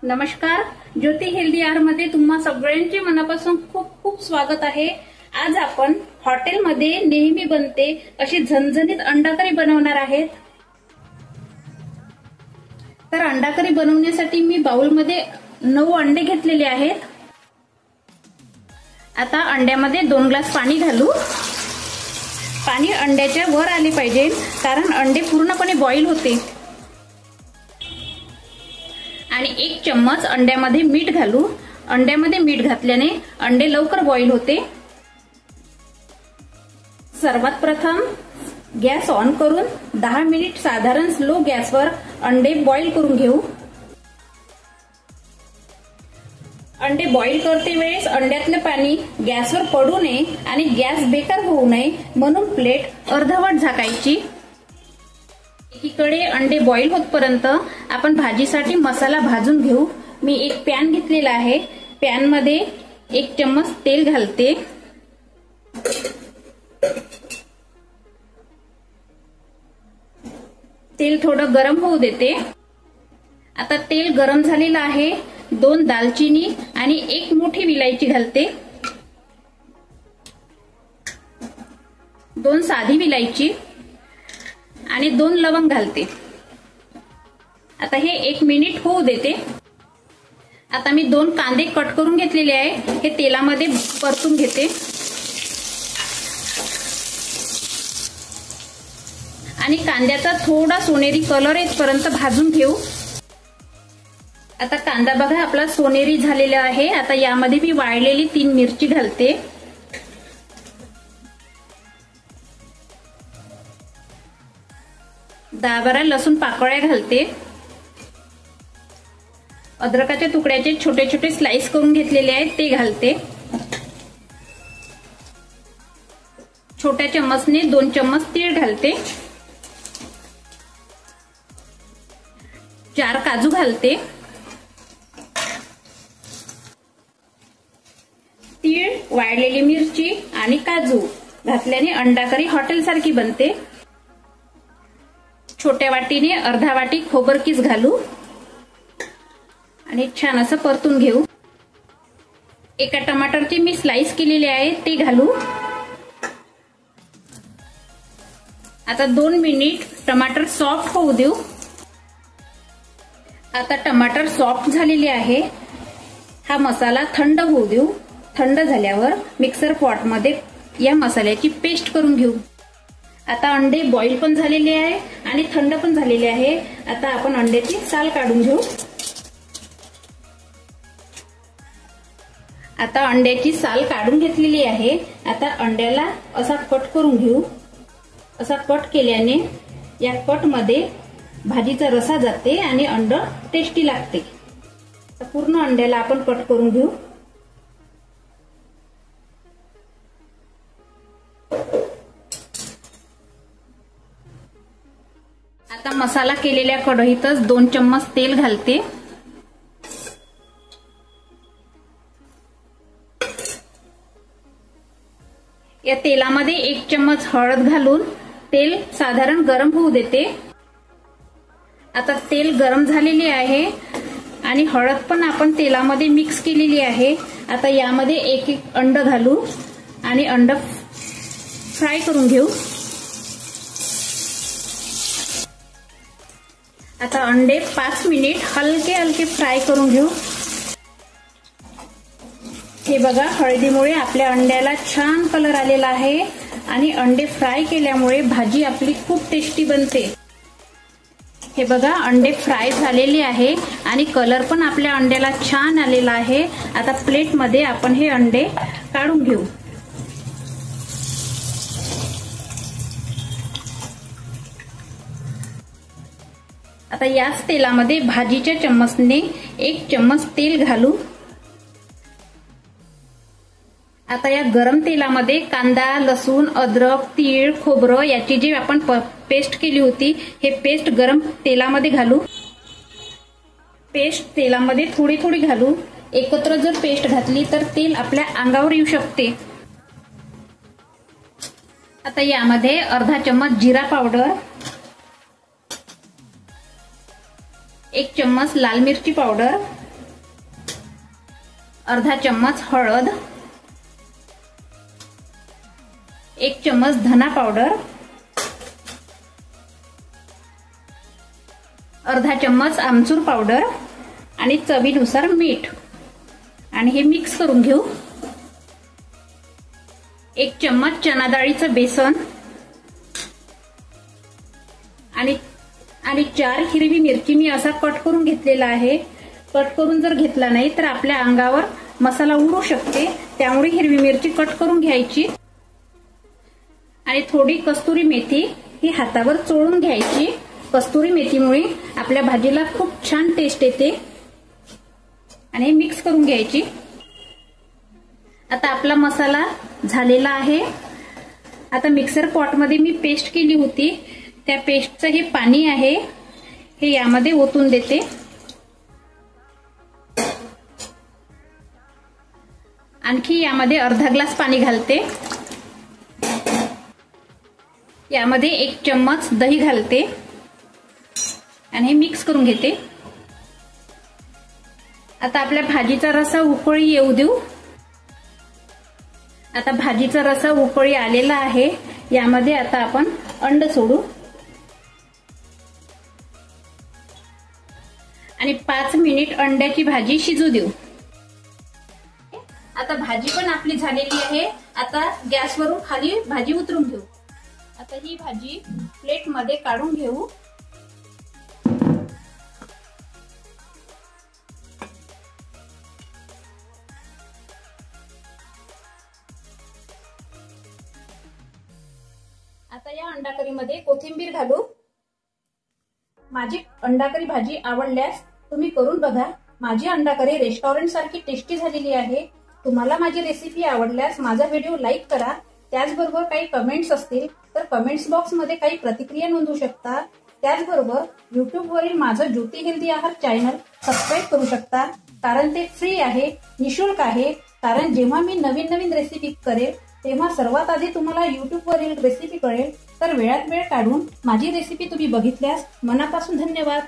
नमस्कार, ज्योती हेल्दी आहार मध्ये तुम्हा सगळ्यांचे मनापासून खूप खूप स्वागत आहे। आज आपण हॉटेलमध्ये नेहमी बनते अशी झणझणीत अंडा करी बनवणार आहेत। तर अंडा करी बनवण्यासाठी मी बाउलमध्ये 9 अंडे घेतलेले आहेत। आता अंड्यामध्ये 2 ग्लास पाणी घालू। पाणी अंड्याच्या वर आले पाहिजे, कारण अंडे पूर्णपणे बॉईल होते। आणि 1 चम्मच अंड्यामध्ये मीठ घालू। अंड्यामध्ये मीठ घातल्याने अंडे लवकर बॉईल होते। सर्वात प्रथम गॅस ऑन करून 10 मिनिट साधारण स्लो गॅसवर अंडे बॉईल करून घेऊ। अंडे बॉईल करते वेळेस अंड्यातले पाणी गॅसवर पडू नये आणि गॅस बेकार होऊ नये म्हणून प्लेट अर्धवट झाकायची। एकीकडे अंडे बॉईल होतपर्यंत आपण भाजीसाठी मसाला भाजून घेऊ। मी एक पॅन घेतलेला आहे। पॅन मध्ये 1 चम्मच तेल घालते। तेल थोडं गरम होऊ देते। आता तेल गरम झालेलं आहे। 2 दालचिनी आणि 1 मोठी विलायची घालते। 2 साधी विलायची आणि 2 लवंग घालते। आता हे 1 मिनिट होऊ देते। आता मी 2 कांदे कट करून घेतलेले आहे। हे तेलामध्ये परतून घेते आणि कांद्याचा थोडा सोनेरी कलर येईपर्यंत भाजून घेऊ। आता कांदा बघा आपला सोनेरी झालेला आहे। आता यामध्ये मी वाळलेली 3 मिरची घालते। दहा 12 लसूण पाकळ्या घालते। अद्रकाच्या तुकड्याचे छोटे छोटे स्लाइस करून घेतलेले आहेत ते घालते। छोट्या चम्मचने 2 चम्मच तीळ घालते। 4 काजू घालते। तीळ, वाळलेली मिरची आणि काजू घातल्याने अंडा करी हॉटेल सारखी बनते। छोट्या वाटीने अर्धा वाटी खोबरकीस घालू आणि छान असं परतून घेऊ। एका टमाटरची मी स्लाइस केलेली आहे ते घालू। आता 2 मिनिट टमाटर सॉफ्ट होऊ देऊ। आता टमाटर सॉफ्ट झालेले आहे। हा मसाला थंड होऊ देऊ। थंड झाल्यावर मिक्सर पॉट मध्ये या मसाल्याची पेस्ट करून घेऊ। आता अंडे बॉईल पण झालेले आहे आणि थंड पण झालेले आहे। आता आपण अंड्याची साल काढून घेऊ। आता अंड्याची साल काढून घेतलेली आहे। आता अंड्याला असा कट करून घेऊ। असा कट केल्याने या कट मध्ये भाजीचा रसा जाते आणि अंड टेस्टी लागते। पूर्ण अंड्याला आपण कट करून घेऊ। आता मसाला केलेल्या कढईतच 2 चम्मच तेल घालते। या तेलामध्ये 1 चम्मच हळद घालून तेल साधारण गरम होऊ देते। आता तेल गरम झालेले आहे आणि हळद पण आपण तेलामध्ये मिक्स केलेली आहे। आता यामध्ये 1 अंड घालू आणि अंड फ्राय करून घेऊ। आता अंडे 5 मिनिट हलके हलके फ्राय करून घेऊ। हे बघा हळदीमुळे आपल्या अंड्याला छान कलर आलेला आहे आणि अंडे फ्राय केल्यामुळे भाजी आपली खूप टेस्टी बनते। हे बघा अंडे फ्राय झालेले आहे आणि कलर पण आपल्या अंड्याला छान आलेला आहे। आता प्लेट मध्ये आपण हे अंडे काढून घेऊ। आता याच तेलामध्ये भाजीच्या चम्मचने 1 चम्मच तेल घालू। आता या गरम तेलामध्ये कांदा, लसूण, अद्रक, तीळ, खोबरं याची जी आपण पेस्ट केली होती हे पेस्ट गरम तेलामध्ये घालू। पेस्ट तेलामध्ये थोडी थोडी घालू। एकत्र जर पेस्ट घातली तर तेल आपल्या अंगावर येऊ शकते। आता यामध्ये अर्धा चम्मच जिरा पावडर, 1 चम्मच लाल मिरची पावडर, अर्धा चम्मच हळद, 1 चम्मच धना पावडर, अर्धा चम्मच आमचूर पावडर आणि चवीनुसार मीठ आणि हे मिक्स करून घेऊ। 1 चम्मच चना डाळीचं बेसन आणि 4 हिरवी मिरची मी असा कट करून घेतलेला आहे। कट करून जर घेतला नाही तर आपल्या अंगावर मसाला उडू शकते, त्यामुळे हिरवी मिरची कट करून घ्यायची आणि थोडी कस्तुरी मेथी ही हातावर चोळून घ्यायची। कस्तुरी मेथीमुळे आपल्या भाजीला खूप छान टेस्ट येते आणि मिक्स करून घ्यायची। आता आपला मसाला झालेला आहे। आता मिक्सर पॉट मध्ये मी पेस्ट केली होती, त्या पेस्टचं हे पाणी आहे हे यामध्ये ओतून देते। आणखी यामध्ये अर्धा ग्लास पाणी घालते। यामध्ये 1 चम्मच दही घालते आणि हे मिक्स करून घेते। आता आपल्या भाजीचा रस्सा उकळी येऊ देऊ। आता भाजीचा रस्सा उकळी आलेला आहे, यामध्ये आता आपण अंड सोडू आणि 5 मिनिट अंड्याची भाजी शिजू देऊ। आता भाजी पण आपली झालेली आहे। आता गॅसवरून खाली भाजी उतरून घेऊ। आता ही भाजी प्लेट मध्ये काढून घेऊ। आता या अंडाकरीमध्ये कोथिंबीर घालू। माझी अंडाकरी भाजी आवडल्यास तुम्ही करून बघा। माझी अंडाकरी रेस्टॉरंट सारखी टेस्टी झालेली आहे। तुम्हाला माझी रेसिपी आवडल्यास माझा व्हिडिओ लाईक करा। त्याचबरोबर काही कमेंट्स असतील तर कमेंट्स बॉक्स मध्ये काही प्रतिक्रिया नोंदवू शकता। त्याचबरोबर YouTube वरील माझं ज्योती हेल्दी आहार चॅनल सबस्क्राईब करू शकता, कारण ते फ्री आहे, निशुल्क आहे। कारण जेव्हा मी नवीन नवीन रेसिपी करेल तेव्हा सर्वात आधी तुम्हाला YouTube वरील रेसिपी कळेल। तर वेळात वेळ काढून माझी रेसिपी तुम्ही बघितल्यास मनापासून धन्यवाद।